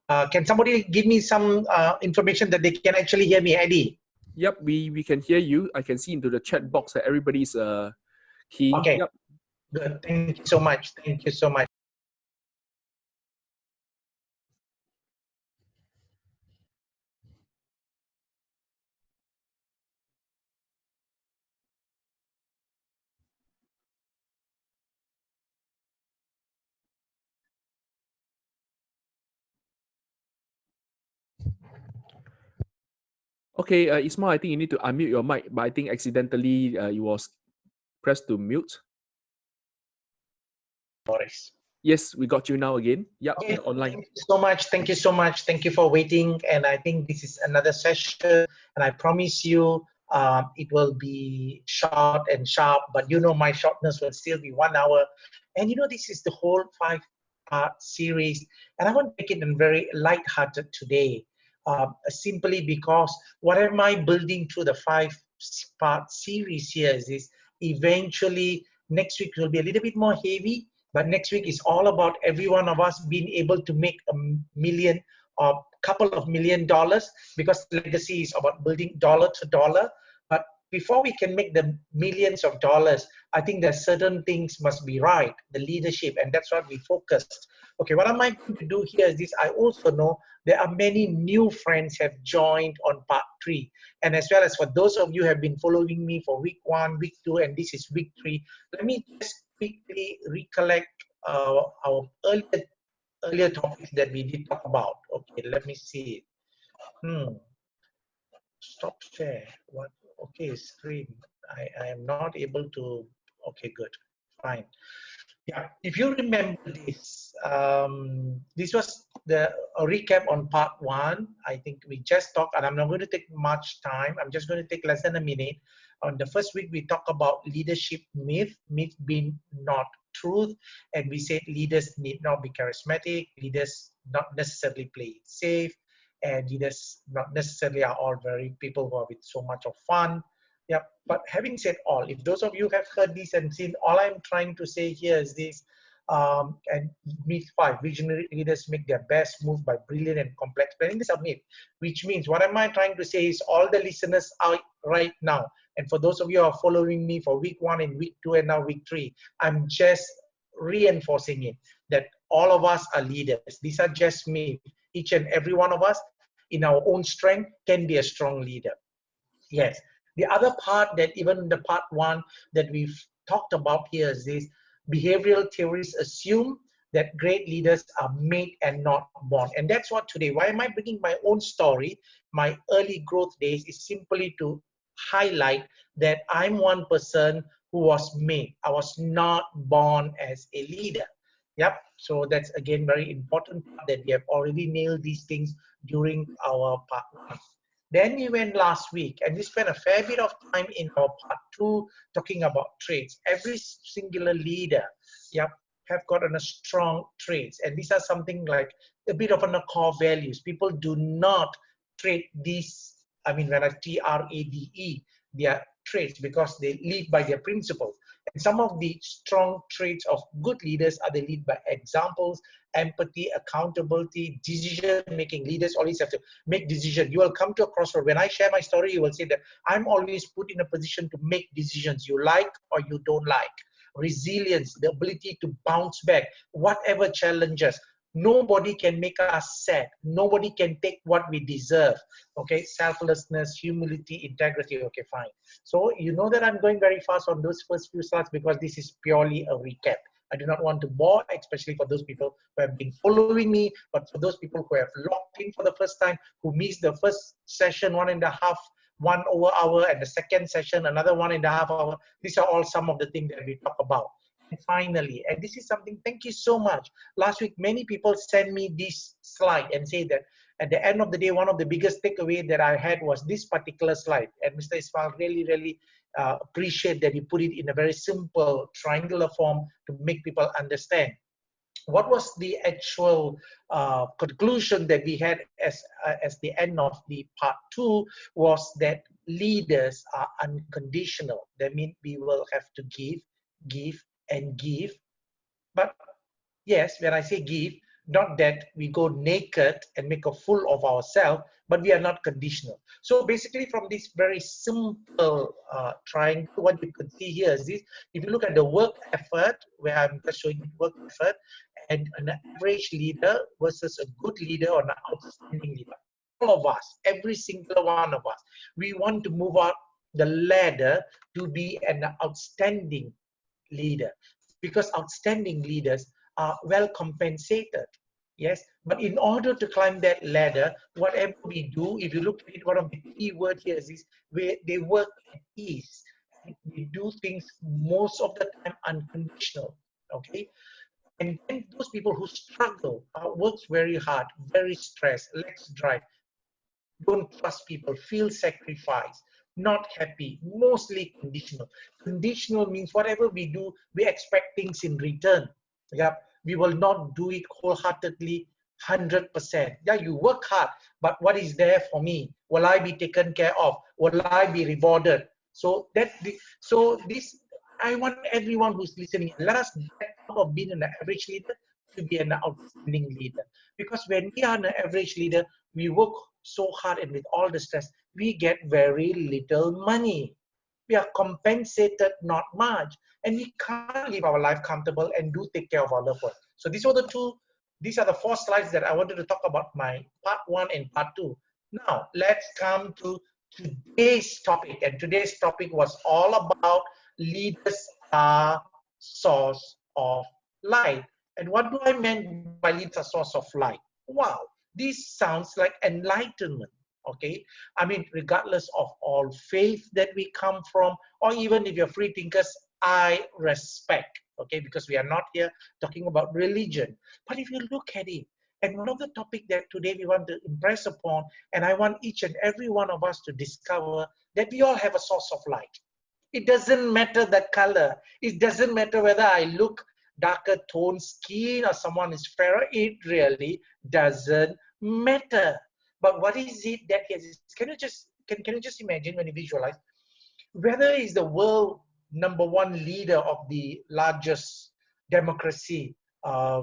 Can somebody give me some information that they can actually hear me, Eddie? Yep, we can hear you. I can see into the chat box that everybody's keying. Okay, yep. Good. Thank you so much. Thank you so much. Okay, Ismail, I think you need to unmute your mic, but I think accidentally you was pressed to mute. Boris. Yes, we got you now again. Yep, Okay, online. thank you so much. Thank you so much. Thank you for waiting. And I think this is another session. And I promise you, it will be short and sharp. But you know, my shortness will still be 1 hour. And you know, this is the whole 5-part series. And I want to make it very light-hearted today, simply because what am I building through the 5-part series here is this. Eventually, next week will be a little bit more heavy. But next week is all about every one of us being able to make $1 million or couple of $1 million, because legacy is about building dollar to dollar. But before we can make the millions of dollars, I think that certain things must be right, the leadership, and that's what we focused. Okay, what am I going to do here is this. I also know there are many new friends have joined on part 3. And as well as for those of you who have been following me for week 1, week 2, and this is week 3, let me just quickly recollect our earlier topics that we did talk about. Okay, let me see. Stop share. What? Okay, screen. I am not able to. Okay, good. Fine. Yeah, if you remember this, this was a recap on part 1. I think we just talked, and I'm not going to take much time. I'm just going to take less than a minute. On the first week, we talked about leadership myth being not truth, and we said leaders need not be charismatic, leaders not necessarily play it safe, and leaders not necessarily are all very people who are with so much of fun. Yeah, but having said all, if those of you have heard this and seen, all I'm trying to say here is this, and myth 5, visionary leaders make their best move by brilliant and complex planning. This is a myth, which means what am I trying to say is all the listeners out right now, and for those of you who are following me for week 1 and week 2 and now week 3, I'm just reinforcing it, that all of us are leaders. These are just me. Each and every one of us in our own strength can be a strong leader. Yes. The other part that even the part 1 that we've talked about here is this: behavioral theories assume that great leaders are made and not born. And that's what today, why am I bringing my own story, my early growth days, is simply to highlight that I'm one person who was made. I was not born as a leader. Yep. So that's again very important that we have already nailed these things during our part 1. Then we went last week and we spent a fair bit of time in our part 2 talking about traits. Every singular leader, yep, have gotten a strong traits. And these are something like a bit of a core values. People do not trade these, I mean, when I TRADE, their traits, because they lead by their principles. And some of the strong traits of good leaders are they lead by examples, empathy, accountability, decision-making. Leaders always have to make decisions. You will come to a crossroad. When I share my story, you will say that I'm always put in a position to make decisions you like or you don't like. Resilience, the ability to bounce back, whatever challenges. Nobody can make us sad. Nobody can take what we deserve. Okay, selflessness, humility, integrity. Okay, fine. So you know that I'm going very fast on those first few slides because this is purely a recap. I do not want to bore, especially for those people who have been following me, but for those people who have logged in for the first time, who missed the first session 1 hour, and the second session, another 1.5 hours. These are all some of the things that we talk about. And finally, and this is something, thank you so much. Last week, many people sent me this slide and say that at the end of the day, one of the biggest takeaway that I had was this particular slide. And Mr. Ismail really appreciate that you put it in a very simple triangular form to make people understand. What was the actual conclusion that we had as the end of the part 2 was that leaders are unconditional. That means we will have to give, and give. But yes, when I say give, Not that we go naked and make a fool of ourselves, but we are not conditional. So basically from this very simple triangle, what you can see here is this. If you look at the work effort, where I'm just showing you work effort, and an average leader versus a good leader or an outstanding leader. All of us, every single one of us, we want to move up the ladder to be an outstanding leader, because outstanding leaders are well compensated. Yes, but in order to climb that ladder, whatever we do, if you look at it, one of the key words here is they work at ease. We do things most of the time unconditional. Okay, and then those people who struggle, works very hard, very stressed, lacks drive, don't trust people, feel sacrificed, not happy, mostly conditional. Conditional means whatever we do, we expect things in return. Yeah, we will not do it wholeheartedly, 100%. Yeah, you work hard, but what is there for me? Will I be taken care of? Will I be rewarded? So this, I want everyone who's listening, let us get out of being an average leader to be an outstanding leader. Because when we are an average leader, we work so hard and with all the stress, we get very little money. We are compensated not much, and we can't live our life comfortable and do take care of our loved ones. So these are the 4 slides that I wanted to talk about, my part 1 and part 2. Now let's come to today's topic, and today's topic was all about leaders are source of light. And what do I mean by leaders are source of light? Wow, this sounds like enlightenment. Okay, I mean, regardless of all faith that we come from, or even if you're free thinkers, I respect. Okay, because we are not here talking about religion. But if you look at it, and one of the topics that today we want to impress upon, and I want each and every one of us to discover that we all have a source of light. It doesn't matter the color. It doesn't matter whether I look darker toned skin or someone is fairer. It really doesn't matter. But what is it that is? Can you just imagine when you visualize whether is the world #1 leader of the largest democracy? I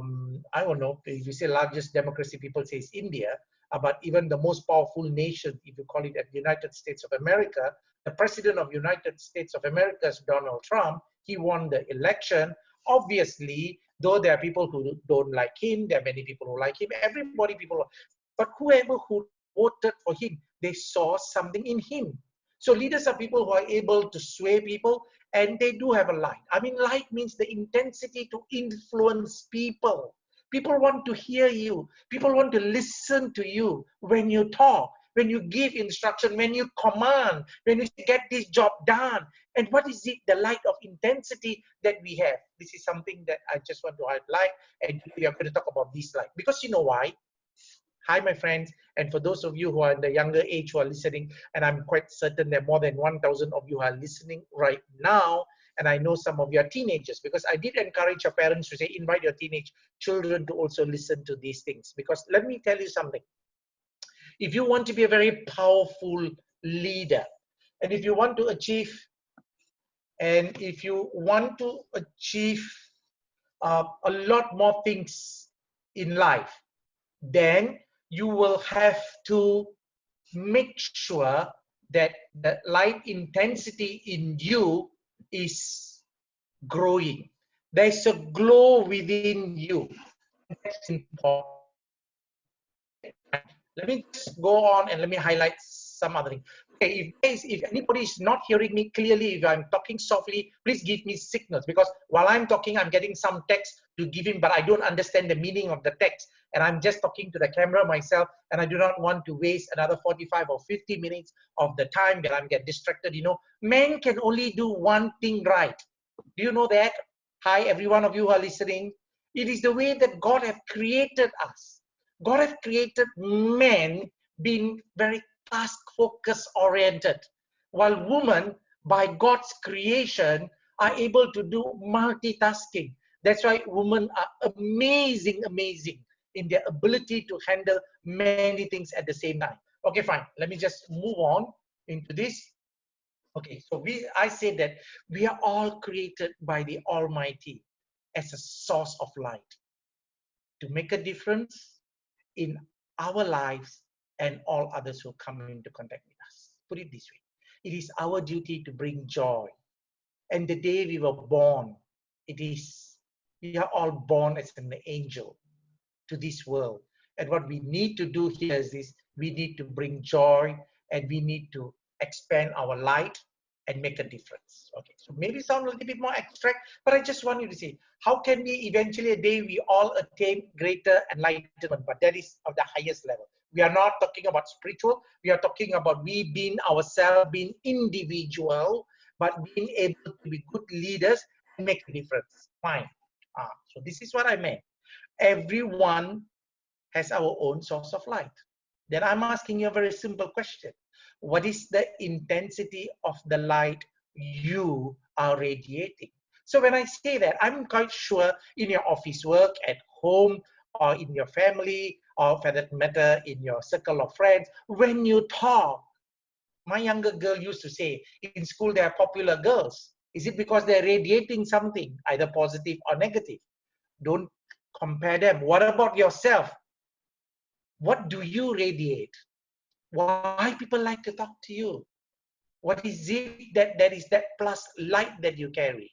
don't know if you say largest democracy, people say it's India. But even the most powerful nation, if you call it the United States of America, the president of United States of America is Donald Trump. He won the election. Obviously, though there are people who don't like him, there are many people who like him. Everybody, but whoever who voted for him, they saw something in him. So leaders are people who are able to sway people, and they do have a light. I mean, light means the intensity to influence people. People want to hear you. People want to listen to you when you talk, when you give instruction, when you command, when you get this job done. And what is it? The light of intensity that we have. This is something that I just want to highlight, and we are going to talk about this light. Because you know why? Hi, my friends, and for those of you who are in the younger age who are listening, and I'm quite certain that more than 1,000 of you are listening right now, and I know some of you are teenagers, because I did encourage your parents to say, invite your teenage children to also listen to these things. Because let me tell you something. If you want to be a very powerful leader, and if you want to achieve a lot more things in life, then you will have to make sure that the light intensity in you is growing. There's a glow within you. That's important. Let me just go on and let me highlight some other thing. Okay, if anybody is not hearing me clearly, if I'm talking softly, please give me signals, because while I'm talking, I'm getting some text to give him, but I don't understand the meaning of the text. And I'm just talking to the camera myself, and I do not want to waste another 45 or 50 minutes of the time that I'm get distracted. You know, men can only do one thing right. Do you know that? Hi, every one of you who are listening. It is the way that God has created us. God has created men being very task focus oriented, while women, by God's creation, are able to do multitasking. That's why women are amazing in their ability to handle many things at the same time. Okay, fine. Let me just move on into this. Okay, so I say that we are all created by the Almighty as a source of light, to make a difference in our lives and all others who come into contact with us. Put it this way. It is our duty to bring joy. And the day we were born, we are all born as an angel to this world. And what we need to do here is this: we need to bring joy, and we need to expand our light and make a difference. Okay, so maybe sound a little bit more abstract, but I just want you to see, how can we eventually a day we all attain greater enlightenment? But that is of the highest level. We are not talking about spiritual. We are talking about we being ourselves, being individual, but being able to be good leaders and make a difference. Fine. So this is what I meant. Everyone has our own source of light. Then I'm asking you a very simple question. What is the intensity of the light you are radiating? So when I say that, I'm quite sure in your office work, at home, or in your family, or for that matter, in your circle of friends, when you talk, my younger girl used to say, in school they are popular girls. Is it because they're radiating something, either positive or negative? Don't compare them. What about yourself? What do you radiate? Why people like to talk to you? What is it that is that plus light that you carry?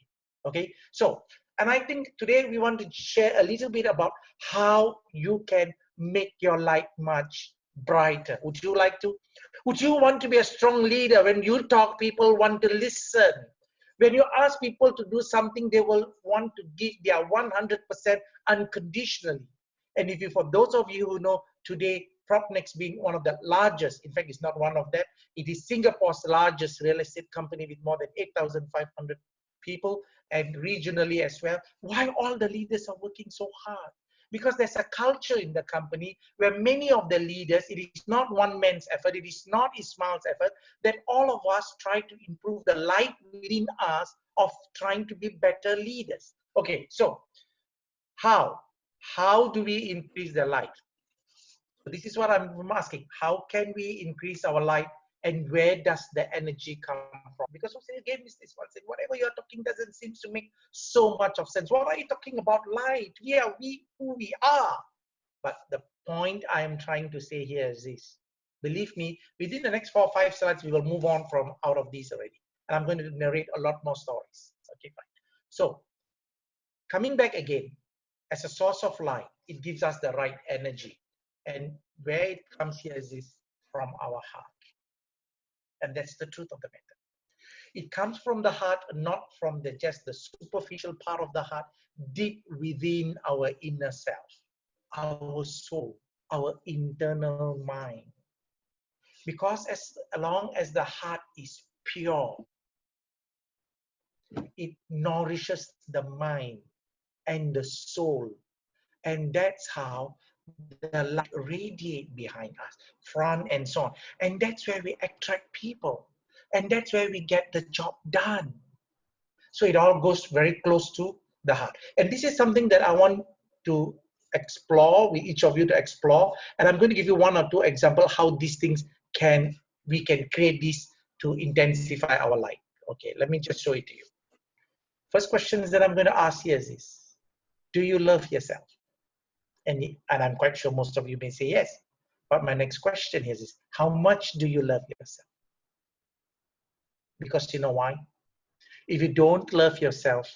Okay, so, and I think today we want to share a little bit about how you can make your light much brighter. Would you like to? Would you want to be a strong leader? When you talk, people want to listen. When you ask people to do something, they will want to give their 100% unconditionally. And if you, for those of you who know today, Propnex being one of the largest, in fact, it's not one of them, it is Singapore's largest real estate company with more than 8,500 people, and regionally as well. Why all the leaders are working so hard? Because there's a culture in the company where many of the leaders, it is not one man's effort, it is not Ismail's effort, that all of us try to improve the light within us of trying to be better leaders. Okay, so how do we increase the light? So this is what I'm asking. How can we increase our light, and where does the energy come from? Because again, this one said, whatever you're talking doesn't seem to make so much of sense. What are you talking about light? Yeah, who we are. But the point I am trying to say here is this. Believe me, within the next 4 or 5 slides, we will move on from out of these already. And I'm going to narrate a lot more stories. Okay, fine. So coming back again, as a source of light, it gives us the right energy. And where it comes here is this, from our heart. And that's the truth of the matter. It comes from the heart, not from just the superficial part of the heart, deep within our inner self, our soul, our internal mind. Because as long as the heart is pure, it nourishes the mind and the soul. And that's how the light radiate behind us, front and so on. And that's where we attract people. And that's where we get the job done. So it all goes very close to the heart. And this is something that I want to explore, with each of you to explore. And I'm going to give you 1 or 2 examples how these things we can create this to intensify our light. Okay, let me just show it to you. First question that I'm going to ask here is this. Do you love yourself? And I'm quite sure most of you may say yes. But my next question here is, how much do you love yourself? Because you know why? If you don't love yourself,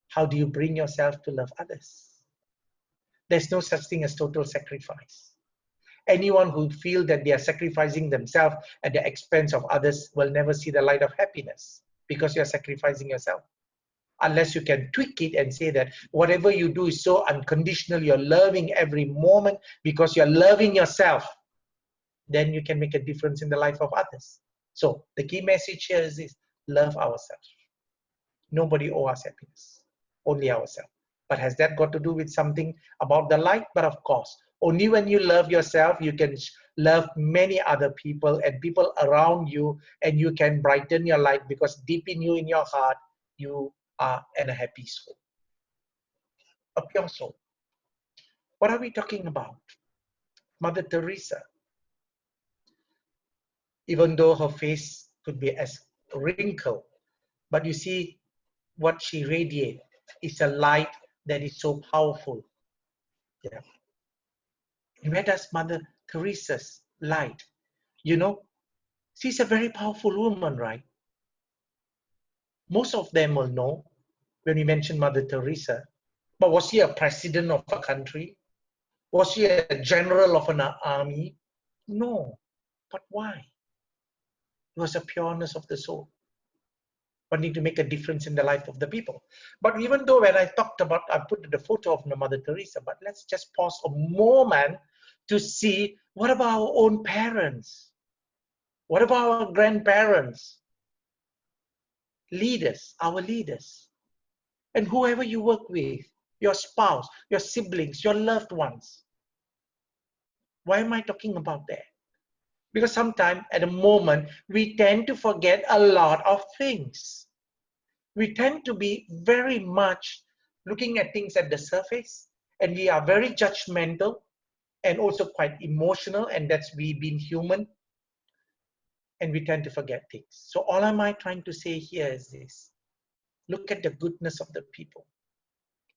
how do you bring yourself to love others? There's no such thing as total sacrifice. Anyone who feels that they are sacrificing themselves at the expense of others will never see the light of happiness, because you're sacrificing yourself. Unless you can tweak it and say that whatever you do is so unconditional, you're loving every moment because you're loving yourself, then you can make a difference in the life of others. So the key message here is this: love ourselves. Nobody owes us happiness, only ourselves. But has that got to do with something about the light? But of course, only when you love yourself, you can love many other people and people around you, and you can brighten your light, because deep in you, in your heart, you are in a happy soul, a pure soul. What are we talking about? Mother Teresa, even though her face could be as wrinkled, but you see what she radiates is a light that is so powerful. Yeah. And where does Mother Teresa's light? You know, she's a very powerful woman, right? Most of them will know when we mention Mother Teresa. But was she a president of a country? Was she a general of an army? No. But why? It was a pureness of the soul, wanting to make a difference in the life of the people. But even though when I talked about, I put the photo of Mother Teresa, but let's just pause a moment to see, what about our own parents? What about our grandparents? Leaders, our leaders. And whoever you work with, your spouse, your siblings, your loved ones. Why am I talking about that? Because sometimes at a moment, we tend to forget a lot of things. We tend to be very much looking at things at the surface, and we are very judgmental and also quite emotional, and that's we being human, and we tend to forget things. So all am I trying to say here is this: look at the goodness of the people.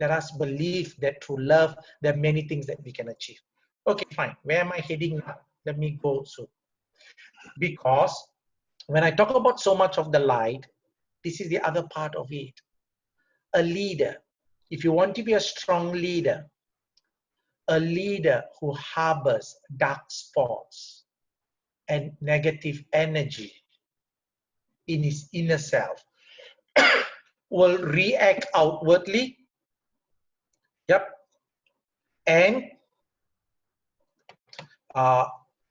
Let us believe that through love, there are many things that we can achieve. Okay, fine. Where am I heading now? Let me go soon. Because when I talk about so much of the light, this is the other part of it. A leader, if you want to be a strong leader, a leader who harbors dark spots and negative energy in his inner self will react outwardly, yep, and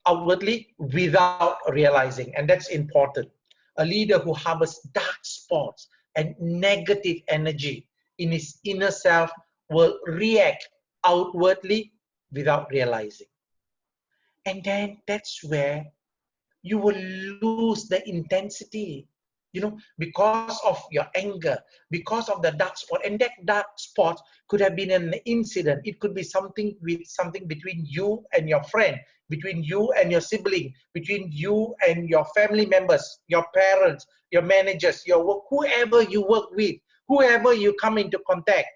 outwardly without realizing, and that's important. A leader who harbors dark spots and negative energy in his inner self will react outwardly without realizing. And then that's where you will lose the intensity, you know, because of your anger, because of the dark spot. And that dark spot could have been an incident. It could be something between you and your friend, between you and your sibling, between you and your family members, your parents, your managers, your work, whoever you work with, whoever you come into contact,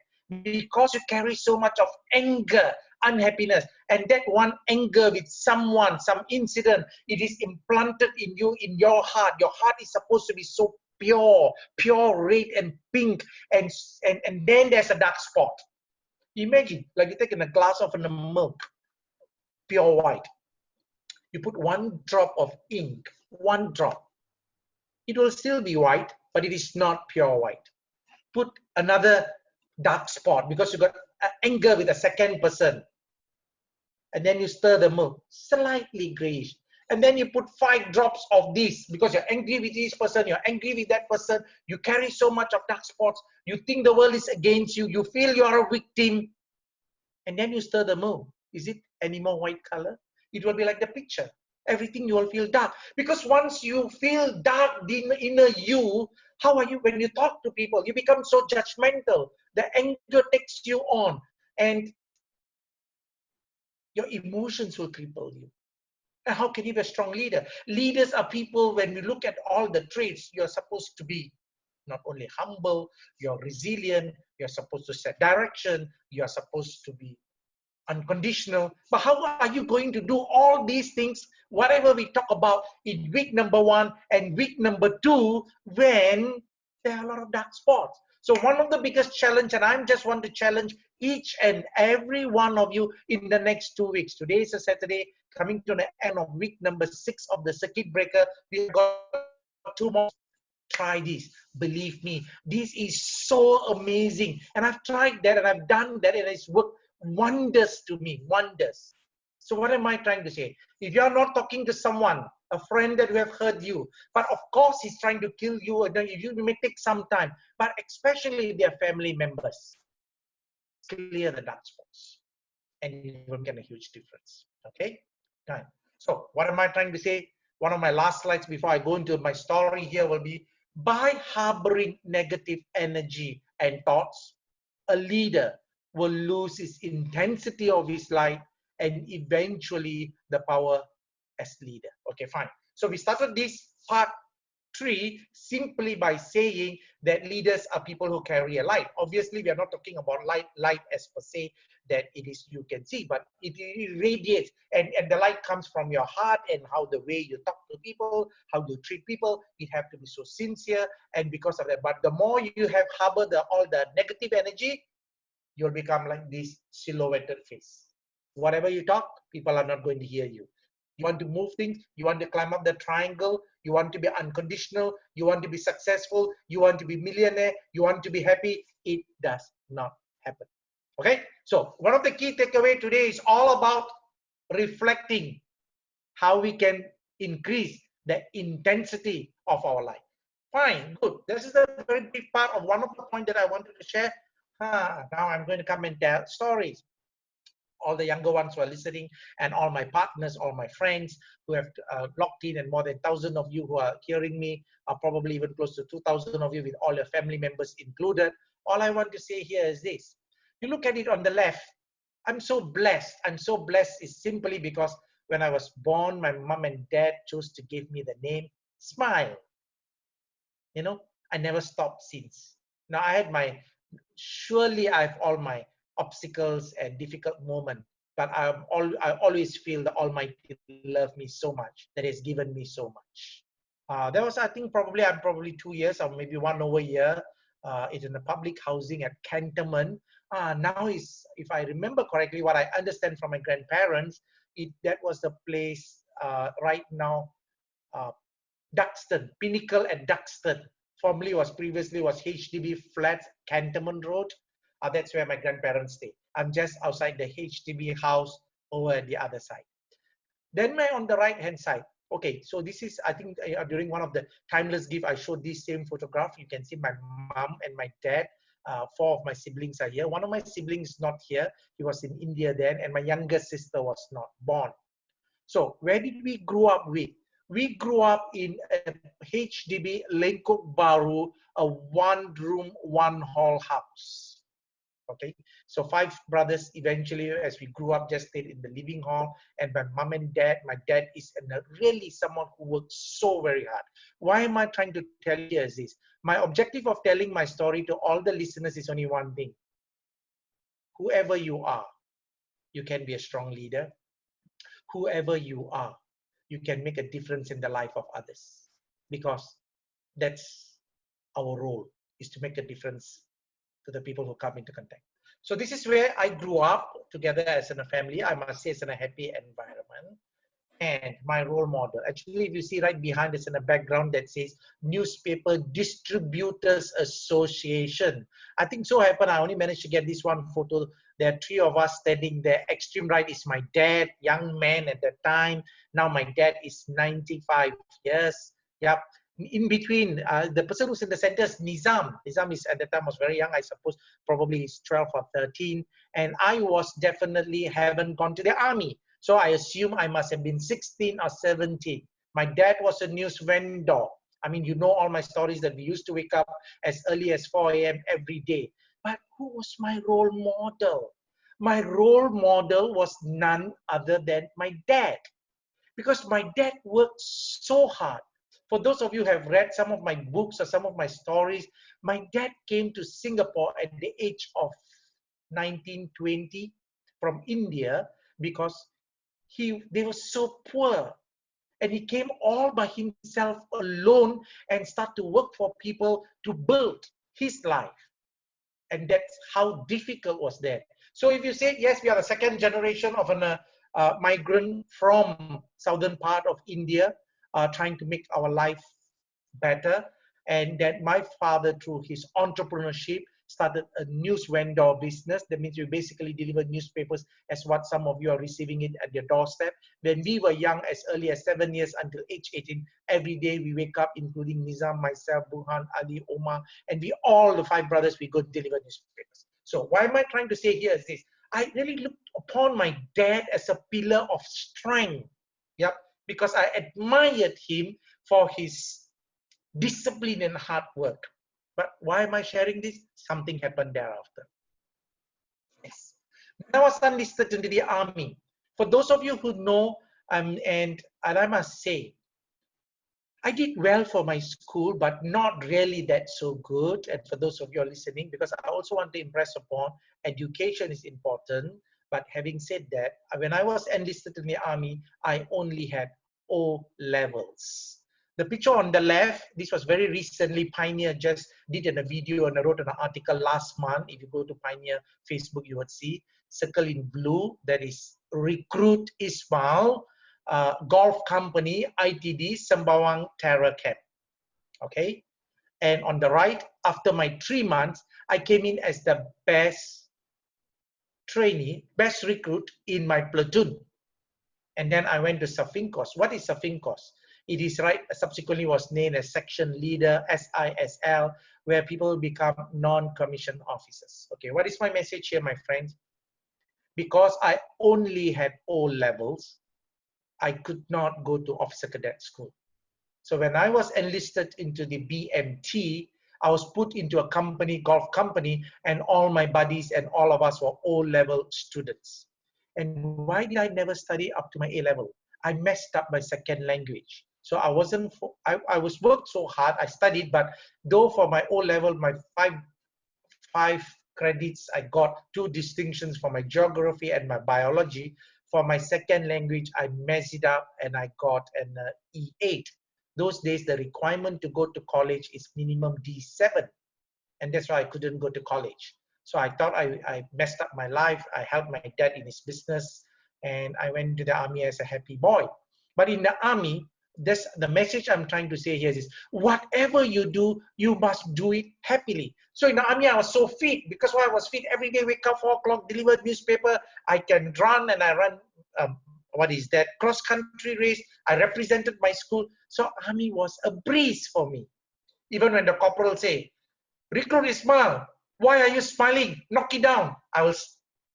because you carry so much of anger, unhappiness, and that one anger with someone, some incident, it is implanted in you, in your heart. Your heart is supposed to be so pure red and pink, and then there's a dark spot. Imagine, like you take in a glass of milk, pure white. You put one drop of ink, one drop. It will still be white, but it is not pure white. Put another dark spot because you got anger with a second person. And then you stir the milk, slightly grayish. And then you put 5 drops of this because you're angry with this person, you're angry with that person, you carry so much of dark spots, you think the world is against you, you feel you are a victim. And then you stir the milk. Is it any more white color? It will be like the picture. Everything you will feel dark. Because once you feel dark in inner you, how are you when you talk to people? You become so judgmental. The anger takes you on. And your emotions will cripple you. And how can you be a strong leader? Leaders are people, when we look at all the traits, you're supposed to be not only humble, you're resilient, you're supposed to set direction, you're supposed to be unconditional. But how are you going to do all these things, whatever we talk about in week number 1 and week number 2, when there are a lot of dark spots? So one of the biggest challenge, and I just want to challenge each and every one of you in the next 2 weeks. Today is a Saturday, coming to the end of week number 6 of the circuit breaker. We've got 2 more. Try this. Believe me, this is so amazing. And I've tried that and I've done that and it's worked wonders to me, wonders. So what am I trying to say? If you're not talking to someone, a friend that will have hurt you, but of course he's trying to kill you, and you may take some time, but especially their family members, clear the dark spots and it will make a huge difference. Okay? Time. So what am I trying to say? One of my last slides before I go into my story here will be, by harboring negative energy and thoughts, a leader will lose its intensity of his light and eventually the power as leader. Okay, fine. So we started this part 3 simply by saying that leaders are people who carry a light. Obviously, we are not talking about light as per se. that it is you can see, but it radiates, and the light comes from your heart, and how the way you talk to people, how you treat people, it have to be so sincere. And because of that, but the more you have harbor all the negative energy, you'll become like this silhouetted face. Whatever you talk, people are not going to hear you. You want to move things, you want to climb up the triangle, you want to be unconditional, you want to be successful, you want to be millionaire, you want to be happy, it does not happen. Okay, so one of the key takeaway today is all about reflecting how we can increase the intensity of our life. Fine, good. This is a very big part of one of the points that I wanted to share. Now I'm going to come and tell stories. All the younger ones who are listening, and all my partners, all my friends who have logged in, and more than 1,000 of you who are hearing me, are probably even close to 2,000 of you with all your family members included. All I want to say here is this. You look at it on the left. I'm so blessed. I'm so blessed is simply because when I was born, my mom and dad chose to give me the name Smile. You know, I never stopped since. Now surely I have all my obstacles and difficult moments, but I always feel the Almighty love me so much, that He has given me so much. There was, I think, I'm probably 2 years or maybe 1 over year. It's in the public housing at Cantonment. Now if I remember correctly, what I understand from my grandparents, that was the place right now, Duxton, Pinnacle at Duxton. Formerly previously was HDB Flats, Cantonment Road. That's where my grandparents stay. I'm just outside the HDB house over at the other side. Then on the right hand side. Okay, so this is, I think, during one of the Timeless Gift, I showed this same photograph. You can see my mom and my dad. 4 of my siblings are here. One of my siblings is not here. He was in India then, and my younger sister was not born. So where did we grow up with? We grew up in a HDB Lengkok Bahru, a 1-room, 1-hall house. Okay, so 5 brothers eventually, as we grew up, just stayed in the living hall, and my mom and dad, my dad is really someone who worked so very hard. Why am I trying to tell you this? My objective of telling my story to all the listeners is only one thing. Whoever you are, you can be a strong leader. Whoever you are, you can make a difference in the life of others, because that's our role, is to make a difference to the people who come into contact. So this is where I grew up together as in a family. I must say it's in a happy environment. And my role model, actually, if you see right behind us in the background that says Newspaper Distributors Association. I think so happened I only managed to get this one photo. There are 3 of us standing there. Extreme right is my dad, young man at the time. Now my dad is 95 years. Yep. In between, the person who's in the center is Nizam. Nizam is at the time was very young, I suppose, probably he's 12 or 13. And I was definitely haven't gone to the army. So I assume I must have been 16 or 17. My dad was a news vendor. I mean, you know all my stories that we used to wake up as early as 4 a.m. every day. But who was my role model? My role model was none other than my dad. Because my dad worked so hard. For those of you who have read some of my books or some of my stories, my dad came to Singapore at the age of 19, 20 from India because they were so poor. And he came all by himself alone and started to work for people to build his life. And that's how difficult was that. So if you say, yes, we are the second generation of a migrant from southern part of India, trying to make our life better. And that my father, through his entrepreneurship, started a news vendor business. That means we basically deliver newspapers as what some of you are receiving it at your doorstep. When we were young, as early as 7 years until age 18, every day we wake up, including Nizam, myself, Burhan, Ali, Omar, and we all, the 5 brothers, we go deliver newspapers. So why am I trying to say here is this? I really looked upon my dad as a pillar of strength. Yep, because I admired him for his discipline and hard work. But why am I sharing this? Something happened thereafter. Yes. When I was enlisted into the army, for those of you who know, and I must say, I did well for my school, but not really that so good. And for those of you listening, because I also want to impress upon education is important. But having said that, when I was enlisted in the army, I only had O levels. The picture on the left, this was very recently. Pioneer just did a video and I wrote an article last month. If you go to Pioneer Facebook, you would see circle in blue, that is Recruit Ismail. Golf Company, ITD, Sembawang Terror Camp. Okay. And on the right, after my 3 months, I came in as the best trainee, best recruit in my platoon. And then I went to Safinkos. What is Safinkos? It is right, subsequently was named as section leader, SISL, where people become non-commissioned officers. Okay, what is my message here, my friends? Because I only had O levels, I could not go to officer cadet school. So when I was enlisted into the BMT, I was put into a company, golf company, and all my buddies and all of us were O-level students. And why did I never study up to my A-level? I messed up my second language. So I wasn't, I was worked so hard, I studied, but though for my O-level, my five credits, I got 2 distinctions for my geography and my biology. For my second language, I messed it up and I got an E8. Those days, the requirement to go to college is minimum D7. And that's why I couldn't go to college. So I thought I messed up my life. I helped my dad in his business and I went to the army as a happy boy. But in the army, the message I'm trying to say here is whatever you do, you must do it happily. So in the army, I was so fit because I was fit every day, wake up 4 o'clock, deliver newspaper. I can run and I run, cross-country race. I represented my school. So army was a breeze for me. Even when the corporal say, Recruit Ismail, why are you smiling? Knock it down. I will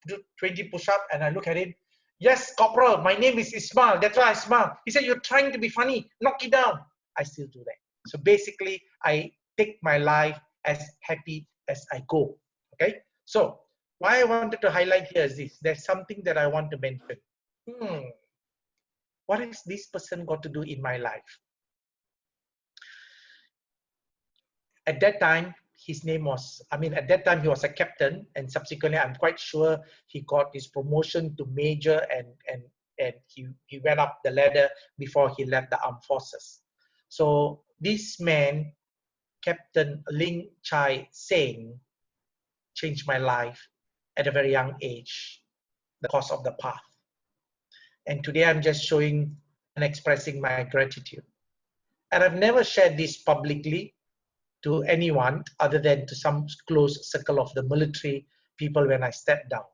do 20 push-ups and I look at him. Yes, corporal, my name is Ismail. That's why I smile. He said, you're trying to be funny. Knock it down. I still do that. So basically, I take my life as happy as I go. Okay? So why I wanted to highlight here is this. There's something that I want to mention. What has this person got to do in my life? At that time, his name was, at that time he was a captain, and subsequently I'm quite sure he got his promotion to major and he went up the ladder before he left the armed forces. So this man, Captain Ling Chai Seng, changed my life at a very young age, the course of the path. And today I'm just showing and expressing my gratitude. And I've never shared this publicly to anyone other than to some close circle of the military people when I stepped down.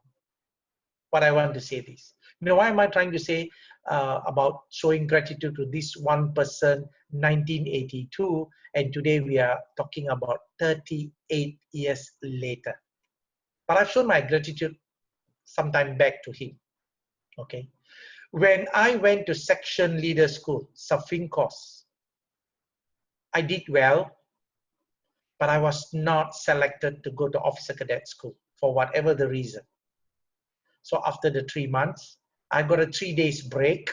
But I want to say this. Why am I trying to say about showing gratitude to this one person, 1982, and today we are talking about 38 years later. But I've shown my gratitude sometime back to him, okay? When I went to section leader school, Safinkos, I did well, but I was not selected to go to officer cadet school for whatever the reason. So after the 3 months, I got a 3 days break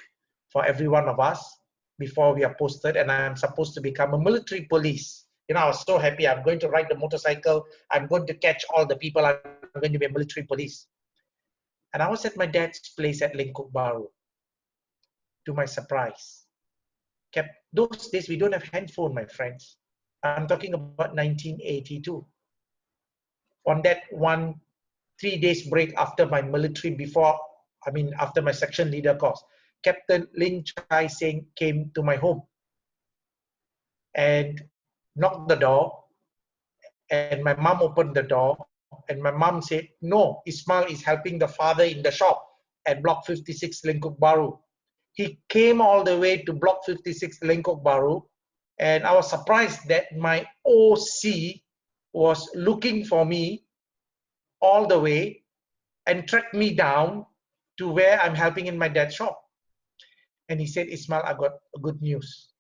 for every one of us before we are posted, and I'm supposed to become a military police. I was so happy. I'm going to ride the motorcycle. I'm going to catch all the people. I'm going to be a military police. And I was at my dad's place at Lengkok Bahru. To my surprise, those days we don't have handphone, my friends. I'm talking about 1982. On that 3 days break after my military, after my section leader course, Captain Ling Chai Seng came to my home and knocked the door, and my mom opened the door, and my mom said, no, Ismail is helping the father in the shop at Block 56 Lengkok Bahru. He came all the way to Block 56 Lengkok Bahru, and I was surprised that my OC was looking for me all the way and tracked me down to where I'm helping in my dad's shop. And he said, Ismail, I've got good news.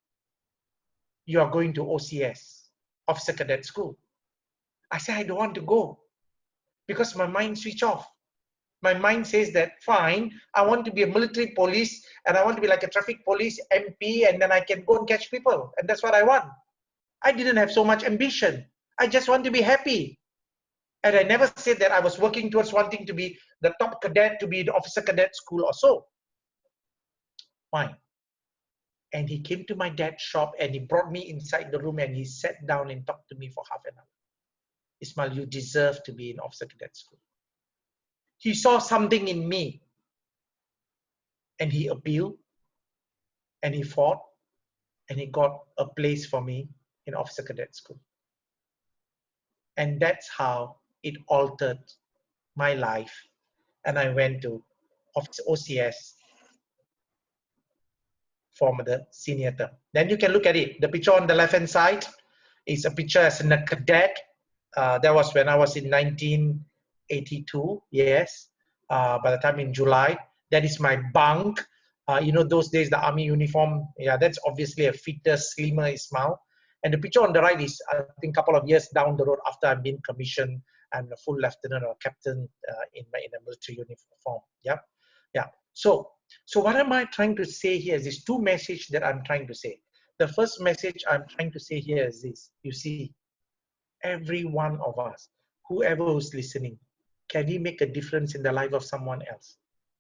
You are going to OCS, Officer Cadet School. I said, I don't want to go because my mind switched off. My mind says that, fine, I want to be a military police and I want to be like a traffic police MP, and then I can go and catch people. And that's what I want. I didn't have so much ambition. I just want to be happy. And I never said that I was working towards wanting to be the top cadet, to be the officer cadet school or so. Fine. And he came to my dad's shop and he brought me inside the room and he sat down and talked to me for half an hour. Ismail, you deserve to be in officer cadet school. He saw something in me and he appealed and he fought and he got a place for me in officer cadet school. And that's how it altered my life. And I went to OCS for the senior term. Then you can look at it. The picture on the left-hand side is a picture as a cadet. That was when I was in 1982, yes. By the time in July, that is my bunk. You know, those days, the army uniform, yeah, that's obviously a fitter, slimmer Ismail. And the picture on the right is, I think, a couple of years down the road after I've been commissioned. I'm a full lieutenant or captain in a military uniform. Yeah, yeah. So what am I trying to say here is these two messages that I'm trying to say. The first message I'm trying to say here is this. You see, every one of us, whoever who's listening, can you make a difference in the life of someone else?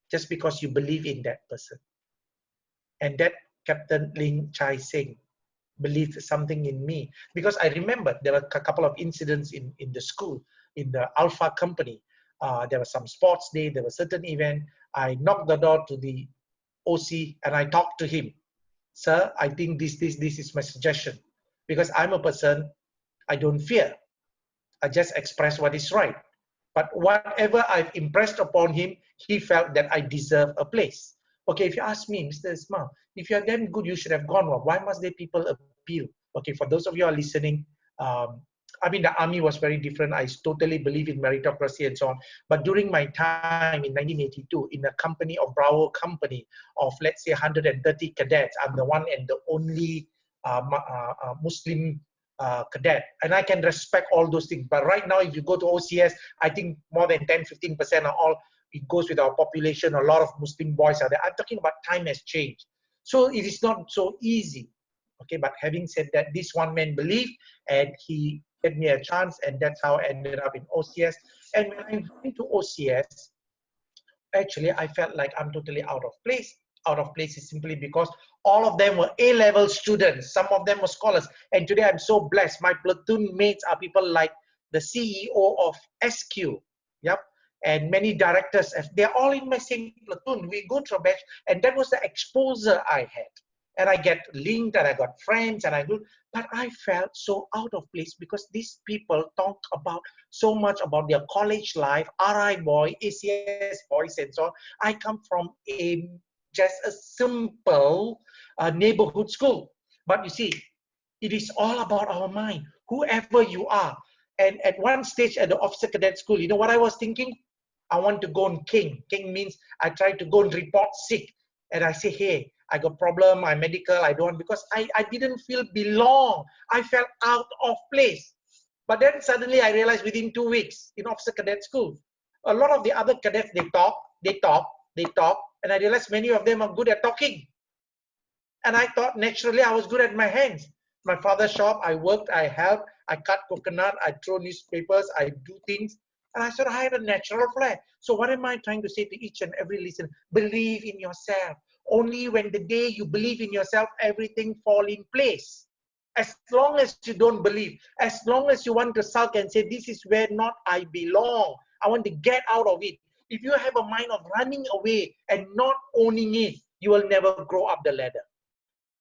Just because you believe in that person. And that Captain Ling Chai Sing believed something in me. Because I remember there were a couple of incidents in the school, in the Alpha company. There was some sports day, there was a certain event. I knocked the door to the OC and I talked to him. Sir, I think this is my suggestion. Because I'm a person, I don't fear. I just express what is right. But whatever I've impressed upon him, he felt that I deserve a place. Okay, if you ask me, Mr. Ismail, if you're damn good, you should have gone. Well, why must the people appeal? Okay, for those of you who are listening, I mean, the army was very different. I totally believe in meritocracy and so on. But during my time in 1982, in a company of Bravo company of, let's say, 130 cadets, I'm the one and the only Muslim cadet. And I can respect all those things. But right now, if you go to OCS, I think more than 10-15% are all, it goes with our population. A lot of Muslim boys are there. I'm talking about time has changed. So it is not so easy. Okay, but having said that, this one man believed and he gave me a chance, and that's how I ended up in OCS. And when I went to OCS, actually, I felt like I'm totally out of place. Out of place is simply because all of them were A-level students. Some of them were scholars. And today I'm so blessed. My platoon mates are people like the CEO of SQ. Yep. And many directors, they're all in my same platoon. We go through a batch, and that was the exposure I had. And I get linked, and I got friends, and I do. But I felt so out of place because these people talk about so much about their college life, RI boy, ACS boys, and so on. I come from just a simple neighborhood school. But you see, it is all about our mind, whoever you are. And at one stage at the officer cadet school, you know what I was thinking? I want to go on King. King means I try to go and report sick. And I say, hey, I got problem, I'm medical, I don't want, because I didn't feel belong. I felt out of place. But then suddenly I realized within 2 weeks in officer cadet school, a lot of the other cadets, they talk, and I realized many of them are good at talking. And I thought naturally I was good at my hands. My father's shop, I worked, I helped, I cut coconut, I throw newspapers, I do things. And I thought I had a natural flair. So what am I trying to say to each and every listener? Believe in yourself. Only when the day you believe in yourself, everything fall in place. As long as you don't believe, as long as you want to sulk and say, this is where not I belong, I want to get out of it. If you have a mind of running away and not owning it, you will never grow up the ladder.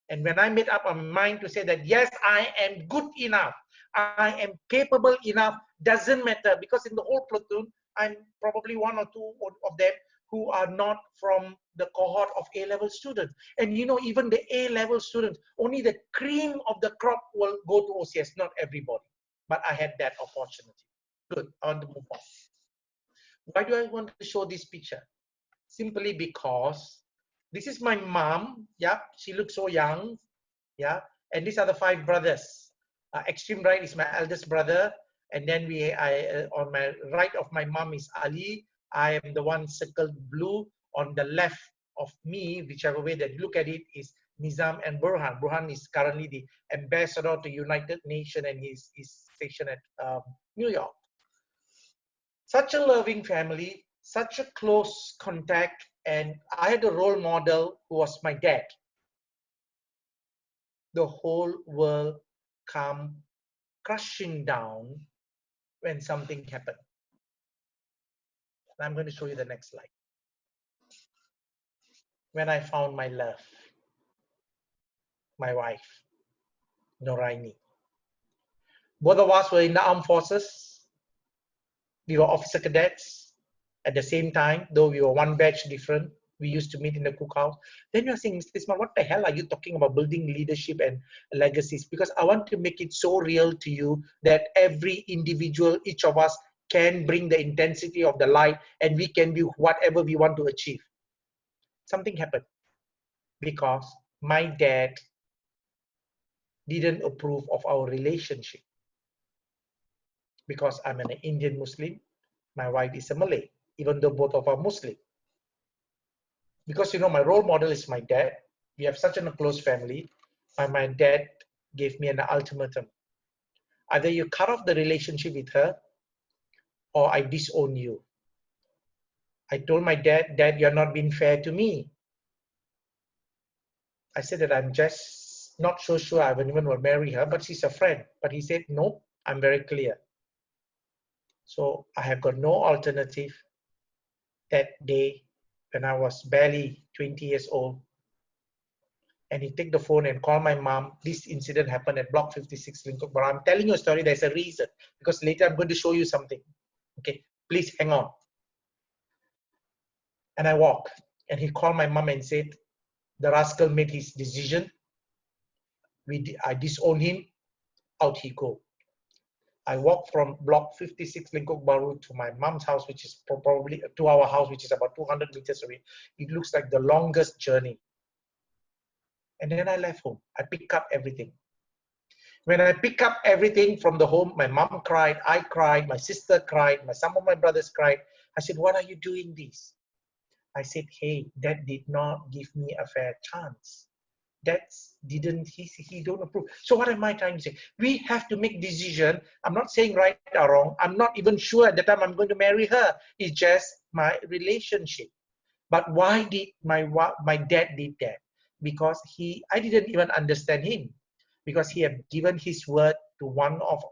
And when I made up my mind to say that, yes, I am good enough, I am capable enough, doesn't matter, because in the whole platoon, I'm probably one or two of them who are not from the cohort of A-level students. And you know, even the A-level students, only the cream of the crop will go to OCS, not everybody. But I had that opportunity. Good, I want to move on. Why do I want to show this picture? Simply because this is my mom. Yeah, she looks so young. Yeah, and these are the 5 brothers. Extreme right is my eldest brother, and then on my right of my mom is Ali. I am the one circled blue. On the left of me, whichever way that you look at it, is Nizam and Burhan. Burhan is currently the ambassador to United Nations and he's stationed at New York. Such a loving family, such a close contact, and I had a role model who was my dad. The whole world come crushing down when something happened. I'm going to show you the next slide. When I found my love, my wife, Noraini. Both of us were in the armed forces. We were officer cadets. At the same time, though we were one batch different, we used to meet in the cookhouse. Then you're saying, Mr. Ismail, what the hell are you talking about building leadership and legacies? Because I want to make it so real to you that every individual, each of us can bring the intensity of the light and we can be whatever we want to achieve. Something happened because my dad didn't approve of our relationship. Because I'm an Indian Muslim, my wife is a Malay, even though both of us are Muslim. Because, you know, my role model is my dad. We have such a close family. And my dad gave me an ultimatum. Either you cut off the relationship with her or I disown you. I told my dad, Dad, you're not being fair to me. I said that I'm just not so sure I even will marry her, but she's a friend. But he said, no, I'm very clear. So I have got no alternative. That day, when I was barely 20 years old, and he took the phone and called my mom. This incident happened at Block 56, Lingkok. But I'm telling you a story, there's a reason. Because later I'm going to show you something. Okay, please hang on. And I walked. And he called my mom and said, the rascal made his decision. I disown him. Out he go. I walked from Block 56, Lingkok Baru to my mom's house, which is probably to our house, which is about 200 meters away. It looks like the longest journey. And then I left home. I picked up everything. When I picked up everything from the home, my mom cried, I cried, my sister cried, some of my brothers cried. I said, what are you doing this? I said, hey, Dad did not give me a fair chance. He don't approve. So what am I trying to say? We have to make decision. I'm not saying right or wrong. I'm not even sure at the time I'm going to marry her. It's just my relationship. But why did my dad did that? Because I didn't even understand him. Because he had given his word to one of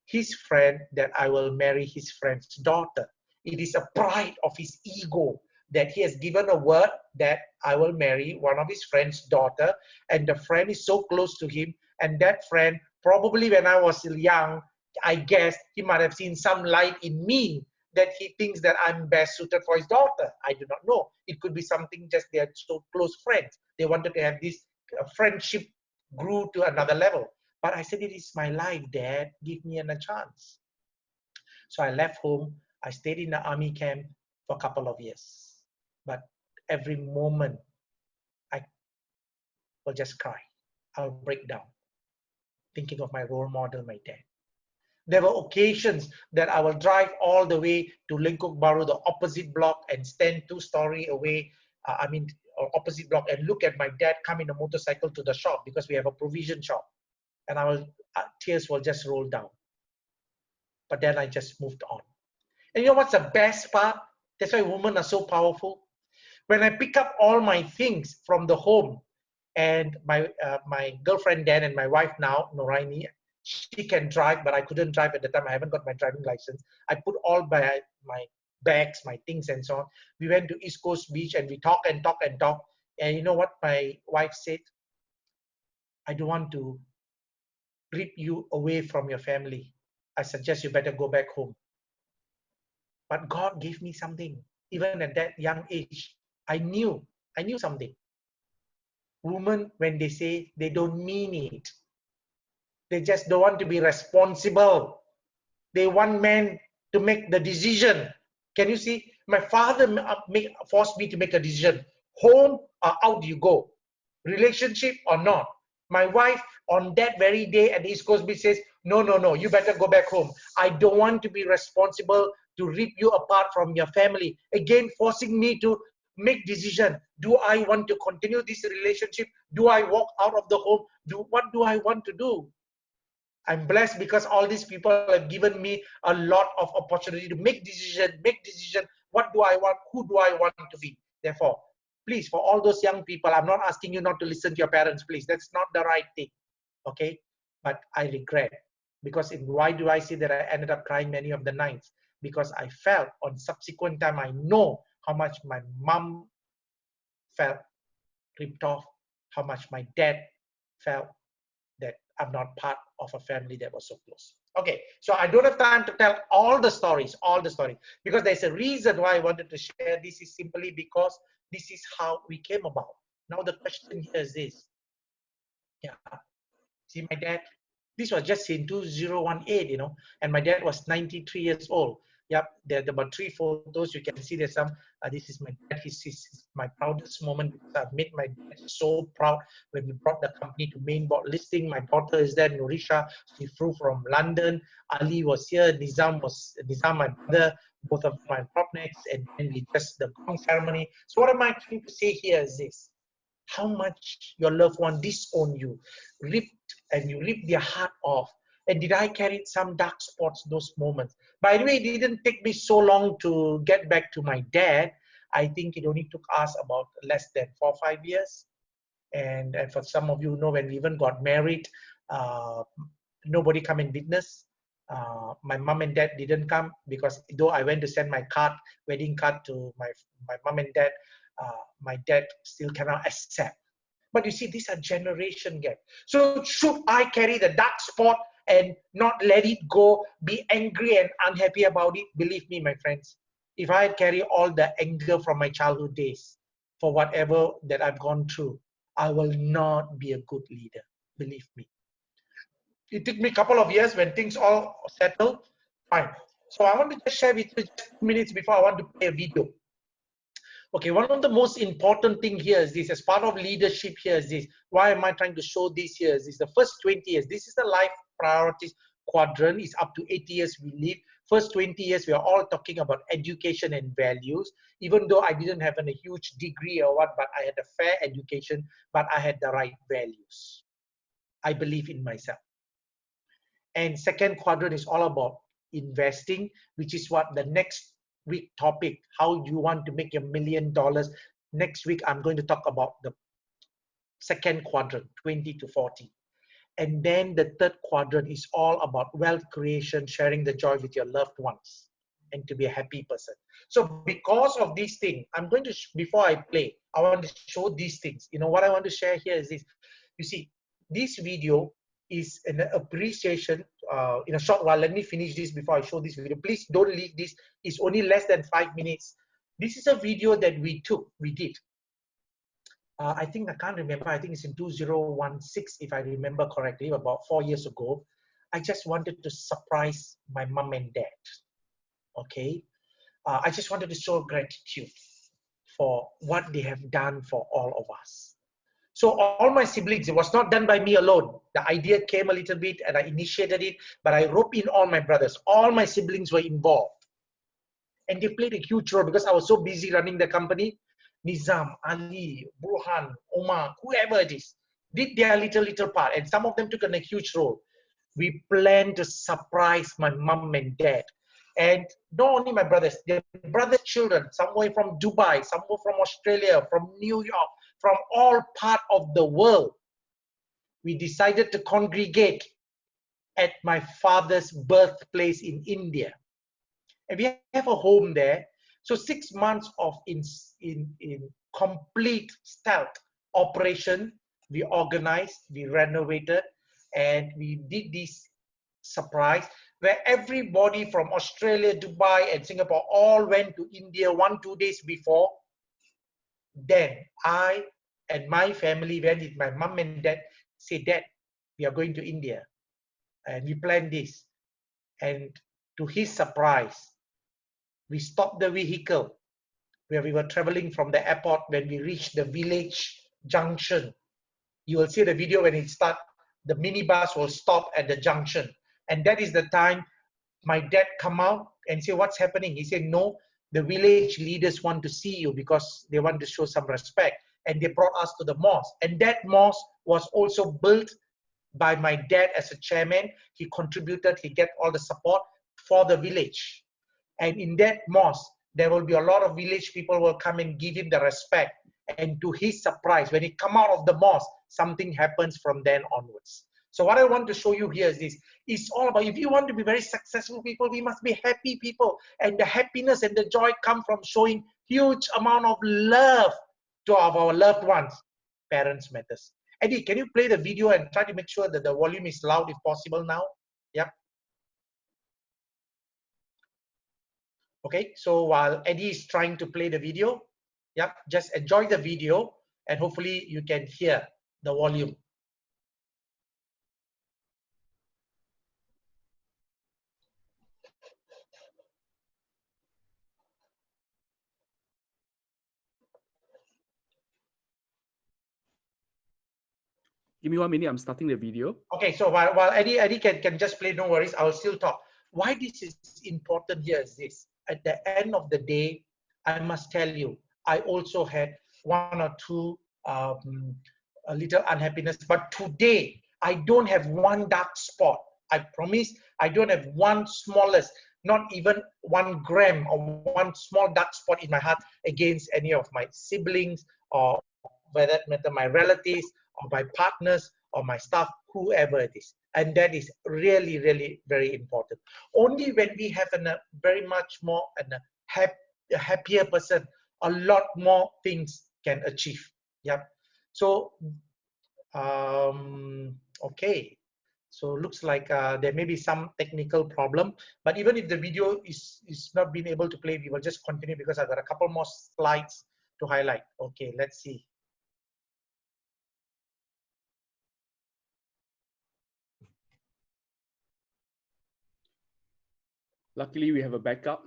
his friend that I will marry his friend's daughter. It is a pride of his ego that he has given a word that I will marry one of his friend's daughter, and the friend is so close to him, and that friend, probably when I was young, I guess he might have seen some light in me that he thinks that I'm best suited for his daughter. I do not know. It could be something just they are so close friends. They wanted to have this friendship grew to another level. But I said, it is my life, Dad. Give me a chance. So I left home. I stayed in the army camp for a couple of years. But every moment, I will just cry. I'll break down, thinking of my role model, my dad. There were occasions that I will drive all the way to Lingkok Baru, the opposite block, and stand 2-story away, opposite block, and look at my dad come in a motorcycle to the shop because we have a provision shop. And tears will just roll down. But then I just moved on. And you know what's the best part? That's why women are so powerful. When I pick up all my things from the home, and my girlfriend then and my wife now, Noraini, she can drive, but I couldn't drive at the time. I haven't got my driving license. I put all my bags, my things and so on. We went to East Coast Beach and we talk and talk and talk. And you know what my wife said? I don't want to rip you away from your family. I suggest you better go back home. But God gave me something. Even at that young age, I knew something. Women, when they say, they don't mean it. They just don't want to be responsible. They want men to make the decision. Can you see? My father forced me to make a decision. Home or out you go. Relationship or not. My wife on that very day at East Coast Beach says, no, you better go back home. I don't want to be responsible to rip you apart from your family, again forcing me to make decision. Do I want to continue this relationship? Do I walk out of the home? What do I want to do? I'm blessed because all these people have given me a lot of opportunity to make decision. What do I want? Who do I want to be? Therefore, please, for all those young people, I'm not asking you not to listen to your parents, please. That's not the right thing, okay? But I regret, because why do I say that I ended up crying many of the nights? Because I felt on subsequent time, I know how much my mom felt ripped off, how much my dad felt that I'm not part of a family that was so close. Okay, so I don't have time to tell all the stories, because there's a reason why I wanted to share this. Is simply because this is how we came about. Now the question here is this. Yeah, see my dad, this was just in 2018, you know, and my dad was 93 years old. Yep, there are about 3 photos. You can see there's some. This is my dad. This is my proudest moment, because I've made my dad so proud when we brought the company to main board listing. My daughter is there, Nurisha. She flew from London. Ali was here. Nizam, my brother. Both of my propnex, and then we just the gong ceremony. So what am I trying to say here is this: how much your loved one disowned you, and you ripped their heart off. And did I carry some dark spots those moments? By the way, it didn't take me so long to get back to my dad. I think it only took us about less than 4 or 5 years. And for some of you know, when we even got married, nobody come and witness. My mom and dad didn't come, because though I went to send my wedding card to my mom and dad, my dad still cannot accept. But you see, these are generation gap. So should I carry the dark spot and not let it go, be angry and unhappy about it? Believe me, my friends, if I carry all the anger from my childhood days for whatever that I've gone through, I will not be a good leader. Believe me. It took me a couple of years when things all settled. Fine. So I want to just share with you just 2 minutes before I want to play a video. Okay, one of the most important thing here is this, as part of leadership here is this. Why am I trying to show this here? Is this the first 20 years? This is the life priorities quadrant. Is up to 80 years we live. First 20 years, we are all talking about education and values. Even though I didn't have a huge degree or what, but I had a fair education, but I had the right values. I believe in myself. And second quadrant is all about investing, which is what the next week topic, how you want to make your $1 million. Next week, I'm going to talk about the second quadrant, 20 to 40. And then the third quadrant is all about wealth creation, sharing the joy with your loved ones, and to be a happy person. So because of these things, I'm going to, before I play, I want to show these things. You know, what I want to share here is this. You see, this video is an appreciation. In a short while, let me finish this before I show this video. Please don't leave this. It's only less than 5 minutes. This is a video that we did. I think, I can't remember, I think it's in 2016, if I remember correctly, about 4 years ago. I just wanted to surprise my mom and dad. Okay. I just wanted to show gratitude for what they have done for all of us. So all my siblings, it was not done by me alone. The idea came a little bit and I initiated it, but I roped in all my brothers. All my siblings were involved. And they played a huge role because I was so busy running the company. Nizam, Ali, Burhan, Omar, whoever it is, did their little part. And some of them took a huge role. We planned to surprise my mom and dad. And not only my brothers, their brothers' children, some were from Dubai, some were from Australia, from New York, from all parts of the world. We decided to congregate at my father's birthplace in India. And we have a home there. So 6 months of in complete stealth operation, we organized, we renovated, and we did this surprise where everybody from Australia, Dubai, and Singapore all went to India 1-2 days before. Then I and my family went with my mom and dad, said, Dad, we are going to India. And we planned this. And to his surprise, we stopped the vehicle where we were traveling from the airport. When we reached the village junction, you will see the video when it starts, the minibus will stop at the junction. And that is the time my dad come out and say, what's happening? He said, no, the village leaders want to see you because they want to show some respect. And they brought us to the mosque. And that mosque was also built by my dad as a chairman. He contributed, he get all the support for the village. And in that mosque, there will be a lot of village people will come and give him the respect. And to his surprise, when he come out of the mosque, something happens from then onwards. So what I want to show you here is this. It's all about, if you want to be very successful people, we must be happy people. And the happiness and the joy come from showing huge amount of love to our loved ones. Parents matters. Eddie, can you play the video and try to make sure that the volume is loud if possible now? Yep. Okay, so while Eddie is trying to play the video, yep, just enjoy the video and hopefully you can hear the volume. Give me 1 minute, I'm starting the video. Okay, so while Eddie can just play, no worries, I will still talk. Why this is important here is this. At the end of the day, I must tell you, I also had 1 or 2 a little unhappiness, but today, I don't have 1 dark spot. I promise, I don't have 1 smallest, not even 1 gram or 1 small dark spot in my heart against any of my siblings or, for that matter, my relatives or my partners or my staff, whoever it is. And that is really, really very important. Only when we have a very much more and a happier person, a lot more things can achieve. Yep. So, okay. So looks like there may be some technical problem, but even if the video is not being able to play, we will just continue because I've got a couple more slides to highlight. Okay, let's see. Luckily, we have a backup.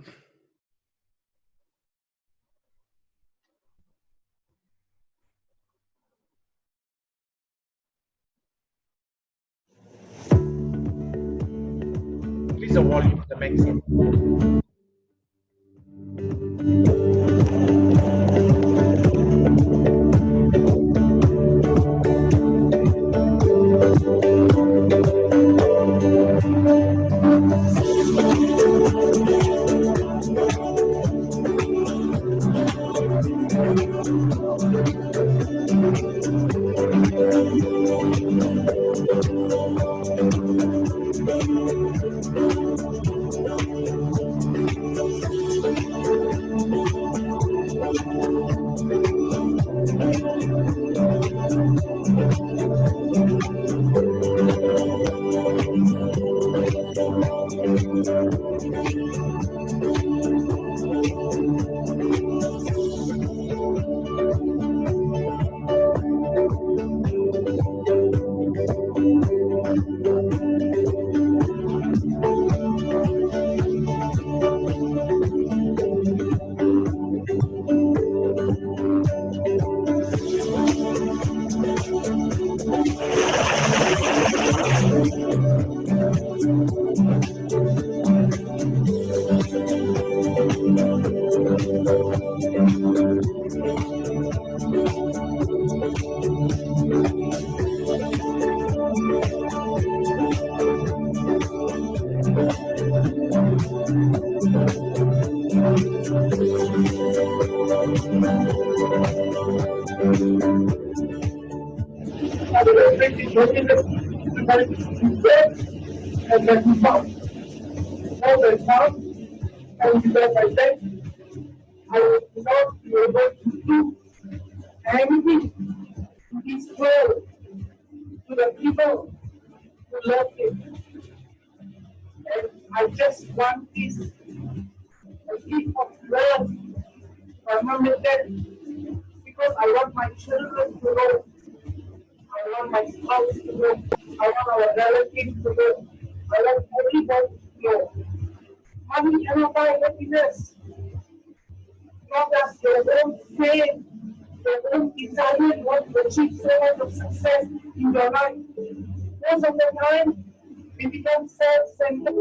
Increase the volume to the maximum. And because I said I would not be able to do anything to this world to the people who love him. And I just want this, a gift of love for mom and dad, because I want my children to know, I want my spouse to know, I want our relatives to know, I want everybody to know. Money cannot buy happiness. Not just your own fame, your own desire, you want to achieve so much of success in your life. Most of the time, we become self-centered.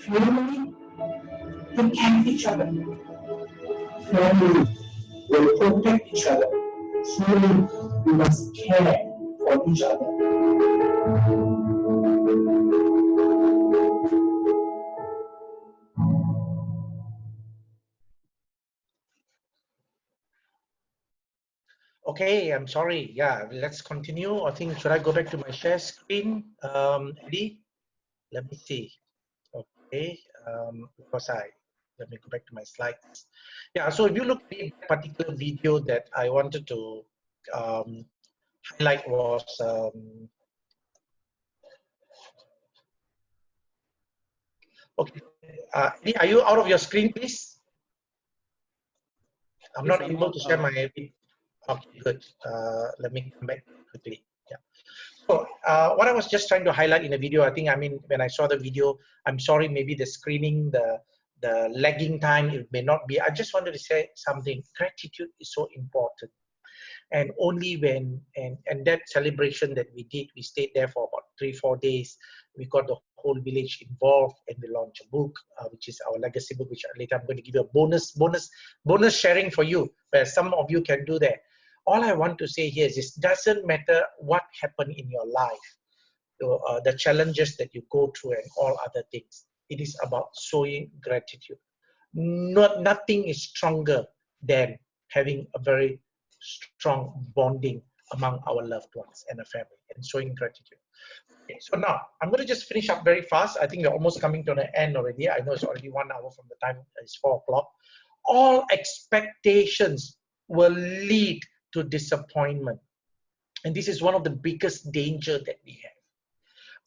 Family take care of each other. Family will protect each other. Family, we must care for each other. Okay, I'm sorry. Yeah, let's continue. I think, should I go back to my share screen? Eddie, let me see. Okay, let me go back to my slides. Yeah, so if you look at the particular video that I wanted to highlight was, okay, Eddie, are you out of your screen, please? I'm Yes, not I'm able out, to share my, okay, good. Let me come back quickly. Yeah. So what I was just trying to highlight in the video, I think, I mean, when I saw the video, I'm sorry, maybe the screening, the lagging time, it may not be. I just wanted to say something. Gratitude is so important. And only when, and that celebration that we did, we stayed there for about 3-4 days. We got the whole village involved, and we launched a book, which is our legacy book, which later I'm going to give you a bonus sharing for you, where some of you can do that. All I want to say here is this: doesn't matter what happened in your life, the challenges that you go through and all other things. It is about showing gratitude. Nothing is stronger than having a very strong bonding among our loved ones and a family and showing gratitude. Okay, so now I'm going to just finish up very fast. I think we're almost coming to the end already. I know it's already 1 hour from the time it's 4 o'clock. All expectations will lead to disappointment. And this is one of the biggest danger that we have.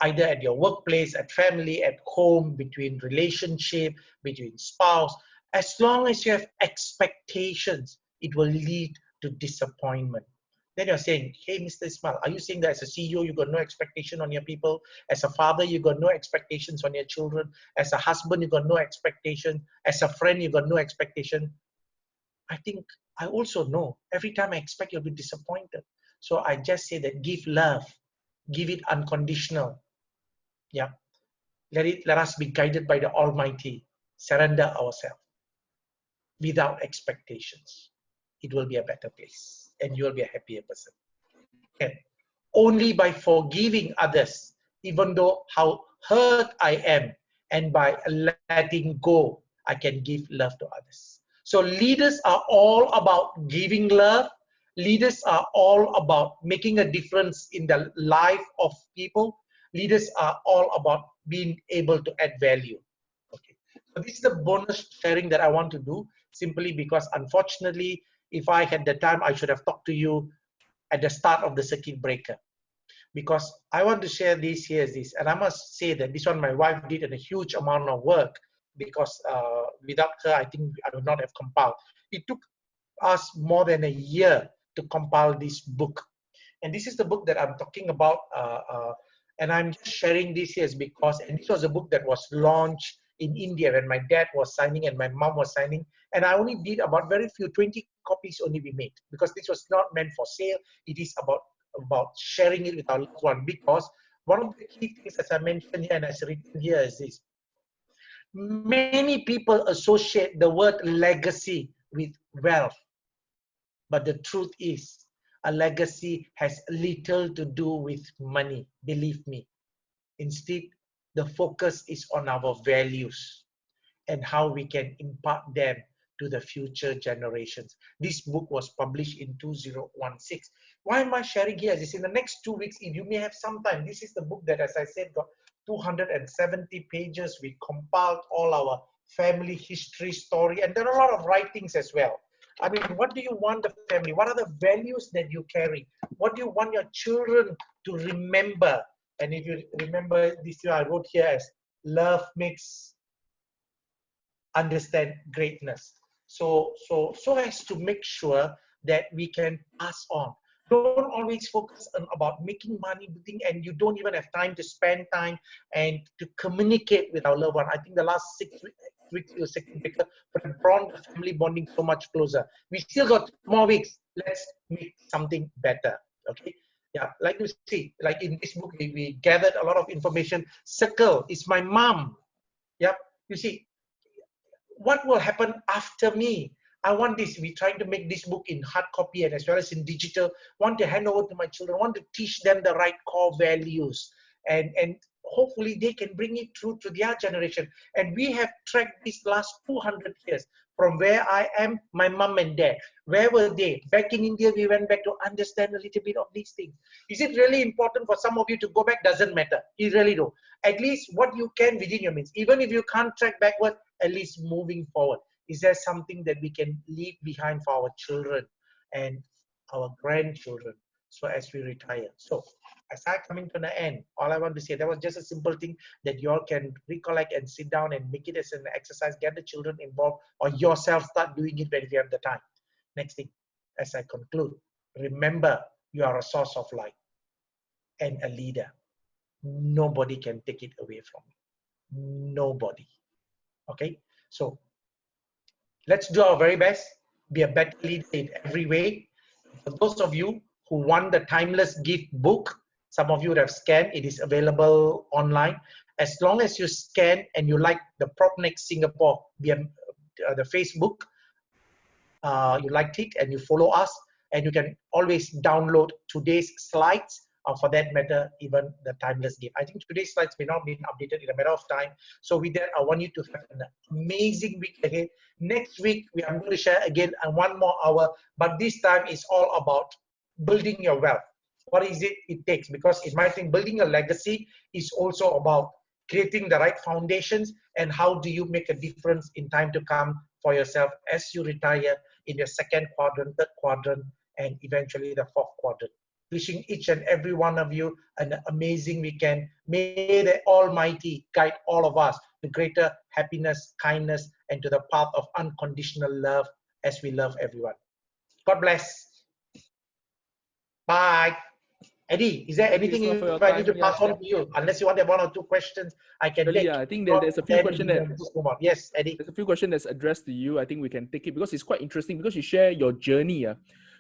Either at your workplace, at family, at home, between relationship, between spouse. As long as you have expectations, it will lead to disappointment. Then you're saying, hey, Mr. Ismail, are you saying that as a CEO, you got no expectation on your people? As a father, you got no expectations on your children? As a husband, you got no expectation? As a friend, you got no expectation? I think I also know every time I expect, you'll be disappointed. So I just say that give love, give it unconditional. Yeah. Let us be guided by the Almighty. Surrender ourselves without expectations. It will be a better place and you will be a happier person. And only by forgiving others, even though how hurt I am, and by letting go, I can give love to others. So leaders are all about giving love. Leaders are all about making a difference in the life of people. Leaders are all about being able to add value. Okay. So this is the bonus sharing that I want to do, simply because unfortunately, if I had the time, I should have talked to you at the start of the circuit breaker. Because I want to share this here is this, and I must say that this one my wife did a huge amount of work, because without her, I think I would not have compiled. It took us more than a year to compile this book. And this is the book that I'm talking about, and I'm just sharing this here because, and this was a book that was launched in India when my dad was signing and my mom was signing, and I only did about very few, 20 copies only we made, because this was not meant for sale. It is about sharing it with our loved one, because one of the key things, as I mentioned here and as written here, is this: many people associate the word legacy with wealth, but the truth is, a legacy has little to do with money, believe me. Instead, the focus is on our values and how we can impart them to the future generations. This book was published in 2016. Why am I sharing here? This in the next 2 weeks, if you may have some time, this is the book that, as I said, got 270 pages. We compiled all our family history, story, and there are a lot of writings as well. I mean, what do you want the family? What are the values that you carry? What do you want your children to remember? And if you remember this year, I wrote here as love makes understand greatness. So as to make sure that we can pass on. Don't always focus on about making money, and you don't even have time to spend time and to communicate with our loved one. I think the last 6 weeks was brought the family bonding so much closer. We still got more weeks. Let's make something better. Okay. Yeah, like you see, like in this book, we gathered a lot of information. Circle is my mom. Yep. You see, what will happen after me? I want this. We're trying to make this book in hard copy and as well as in digital. Want to hand over to my children. Want to teach them the right core values, and hopefully they can bring it through to their generation. And we have tracked these last 200 years from where I am, my mom and dad. Where were they? Back in India, we went back to understand a little bit of these things. Is it really important for some of you to go back? Doesn't matter. You really don't. At least what you can within your means. Even if you can't track backward, at least moving forward. Is there something that we can leave behind for our children and our grandchildren, so as we retire? So as I coming to the end, all I want to say, that was just a simple thing that you all can recollect and sit down and make it as an exercise, get the children involved, or yourself start doing it when you have the time. Next thing, as I conclude, remember you are a source of light and a leader. Nobody can take it away from you. Nobody. Okay, so let's do our very best, be a better leader in every way. For those of you who want the Timeless Gift book, some of you would have scanned, it is available online. As long as you scan and you like the PropNex Singapore, the Facebook, you liked it and you follow us, and you can always download today's slides, or for that matter, even the Timeless Gift. I think today's slides may not be updated in a matter of time. So with that, I want you to have an amazing week ahead. Next week, I'm going to share again 1 more hour, but this time is all about building your wealth. What is it takes? Because in my thing, building a legacy is also about creating the right foundations, and how do you make a difference in time to come for yourself as you retire in your 2nd quadrant, 3rd quadrant, and eventually the 4th quadrant. Wishing each and every one of you an amazing weekend. May the Almighty guide all of us to greater happiness, kindness, and to the path of unconditional love as we love everyone. God bless. Bye. Eddie, is there anything you I need to pass on to you? Unless you want to have 1 or 2 questions, I can take. Yeah, I think there's a few questions yes, Eddie. There's a few questions that's addressed to you. I think we can take it because it's quite interesting, because you share your journey.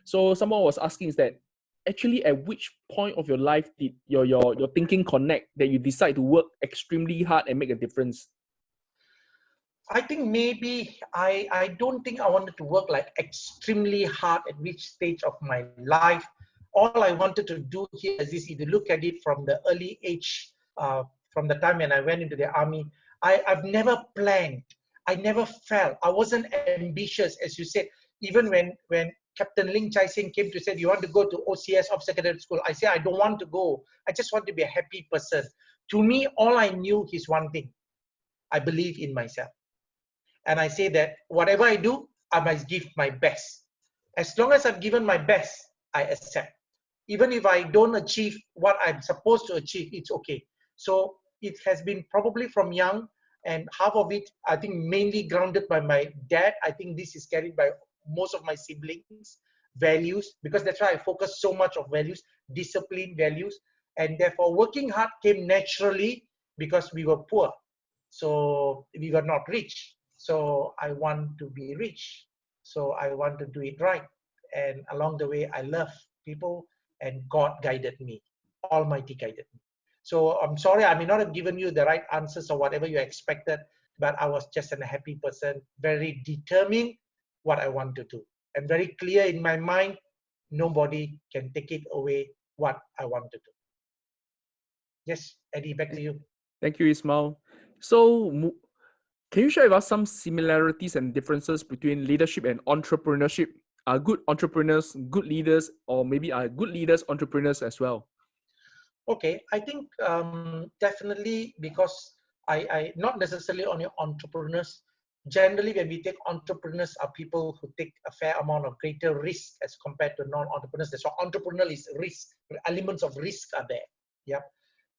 So someone was asking, is that actually at which point of your life did your thinking connect that you decide to work extremely hard and make a difference? I think maybe I don't think I wanted to work like extremely hard at which stage of my life. All I wanted to do here is this: if you look at it from the early age, from the time when I went into the army, I've never planned. I never felt. I wasn't ambitious, as you said. Even when Captain Ling Chai Sing came to say, you want to go to OCS of secondary school? I said, I don't want to go. I just want to be a happy person. To me, all I knew is one thing. I believe in myself. And I say that whatever I do, I must give my best. As long as I've given my best, I accept. Even if I don't achieve what I'm supposed to achieve, it's okay. So it has been probably from young, and half of it, I think, mainly grounded by my dad. I think this is carried by most of my siblings, values, because that's why I focus so much of values, discipline, values. And therefore, working hard came naturally because we were poor. So we were not rich. So I want to be rich. So I want to do it right. And along the way, I love people, and God guided me. Almighty guided me. So I'm sorry, I may not have given you the right answers or whatever you expected, but I was just a happy person, very determined what I want to do, and very clear in my mind, nobody can take it away what I want to do. Yes, Eddie, back to you. Thank you, Ismail. So, can you share with us some similarities and differences between leadership and entrepreneurship? Are good entrepreneurs good leaders, or maybe are good leaders entrepreneurs as well? Okay, I think definitely, because I not necessarily only entrepreneurs. Generally, when we take entrepreneurs, are people who take a fair amount of greater risk as compared to non-entrepreneurs. So entrepreneurial is risk, elements of risk are there. Yeah,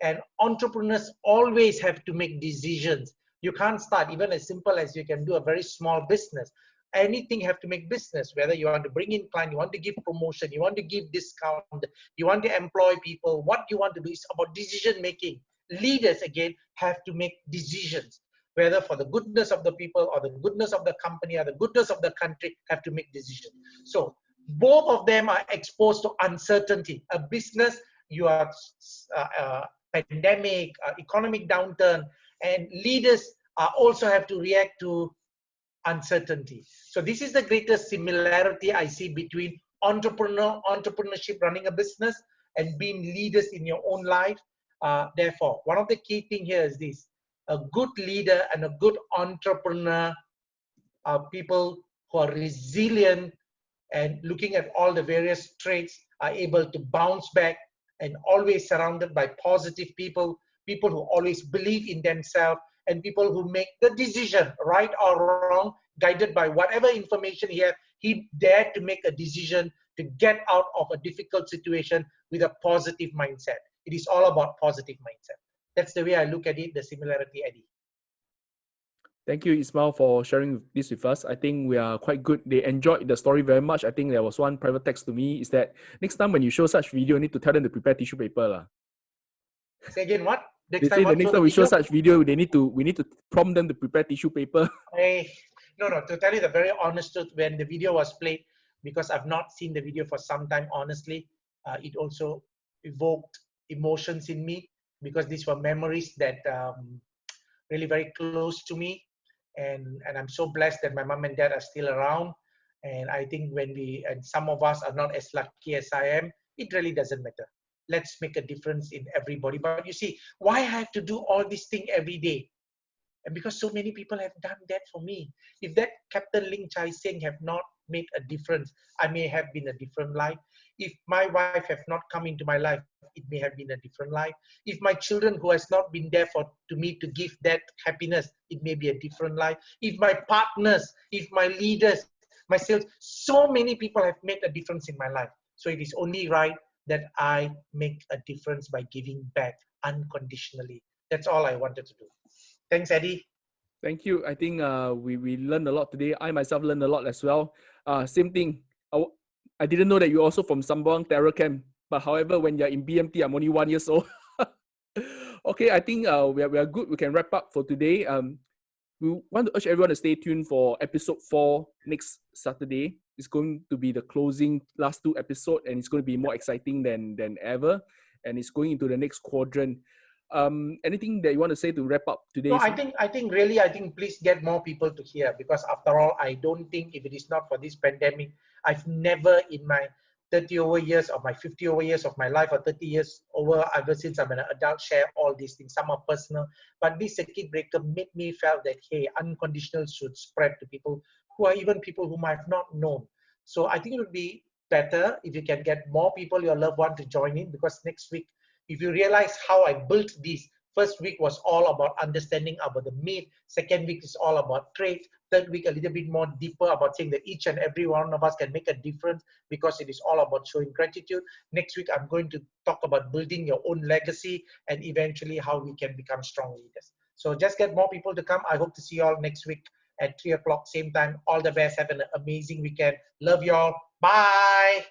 and entrepreneurs always have to make decisions. You can't start even as simple as you can do a very small business. Anything have to make business, whether you want to bring in client, you want to give promotion, you want to give discount, you want to employ people. What you want to do is about decision making. Leaders, again, have to make decisions, whether for the goodness of the people or the goodness of the company or the goodness of the country, have to make decisions. So both of them are exposed to uncertainty. A business, you are pandemic, economic downturn, and leaders also have to react to uncertainty. So this is the greatest similarity I see between entrepreneurship, running a business, and being leaders in your own life. Therefore, one of the key things here is this: a good leader and a good entrepreneur are people who are resilient, and looking at all the various traits, are able to bounce back, and always surrounded by positive people, people who always believe in themselves, and people who make the decision, right or wrong, guided by whatever information he had. He dared to make a decision to get out of a difficult situation with a positive mindset. It is all about positive mindset. That's the way I look at it, the similarity, Eddie. Thank you, Ismail, for sharing this with us. I think we are quite good. They enjoyed the story very much. I think there was one private text to me, is that next time when you show such video, you need to tell them to prepare tissue paper. Say again, what? They say the next time we show such video, we need to prompt them to prepare tissue paper. No, to tell you the very honest truth, when the video was played, because I've not seen the video for some time, honestly, it also evoked emotions in me, because these were memories that really very close to me. And I'm so blessed that my mom and dad are still around. And I think and some of us are not as lucky as I am, it really doesn't matter. Let's make a difference in everybody. But you see, why I have to do all these things every day? And because so many people have done that for me. If that Captain Ling Chai Sing have not made a difference, I may have been a different life. If my wife have not come into my life, it may have been a different life. If my children who has not been there to me to give that happiness, it may be a different life. If my partners, if my leaders, my sales, so many people have made a difference in my life. So it is only right that I make a difference by giving back unconditionally. That's all I wanted to do. Thanks, Eddie. Thank you. I think we learned a lot today. I myself learned a lot as well. Same thing. I didn't know that you're also from Sembawang Terror Camp. But however, when you're in BMT, I'm only 1 year old. Okay, I think we are good. We can wrap up for today. We want to urge everyone to stay tuned for episode 4 next Saturday. It's going to be the closing last 2 episodes, and it's going to be more exciting than ever. And it's going into the next quadrant. Anything that you want to say to wrap up today? No, I think really, please get more people to hear, because after all, I don't think if it is not for this pandemic, I've never in my 30 over years or my 50 over years of my life, or 30 years over, ever since I'm an adult, share all these things. Some are personal, but this circuit breaker made me feel that, hey, unconditional should spread to people who are even people whom I've not known. So I think it would be better if you can get more people, your loved one, to join in, because next week, if you realize how I built this, first week was all about understanding about the myth. Second week is all about traits. Third week, a little bit more deeper about saying that each and every one of us can make a difference, because it is all about showing gratitude. Next week, I'm going to talk about building your own legacy and eventually how we can become strong leaders. So just get more people to come. I hope to see you all next week at 3 o'clock, same time. All the best. Have an amazing weekend. Love you all. Bye.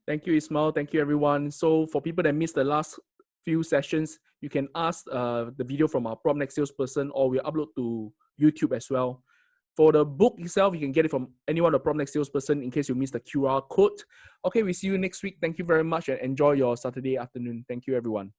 Thank you, Ismail. Thank you, everyone. So for people that missed the last few sessions, you can ask the video from our Prop Next Salesperson, or we'll upload to YouTube as well. For the book itself, you can get it from anyone, the Prop Next Salesperson, in case you missed the QR code. Okay, we see you next week. Thank you very much and enjoy your Saturday afternoon. Thank you, everyone.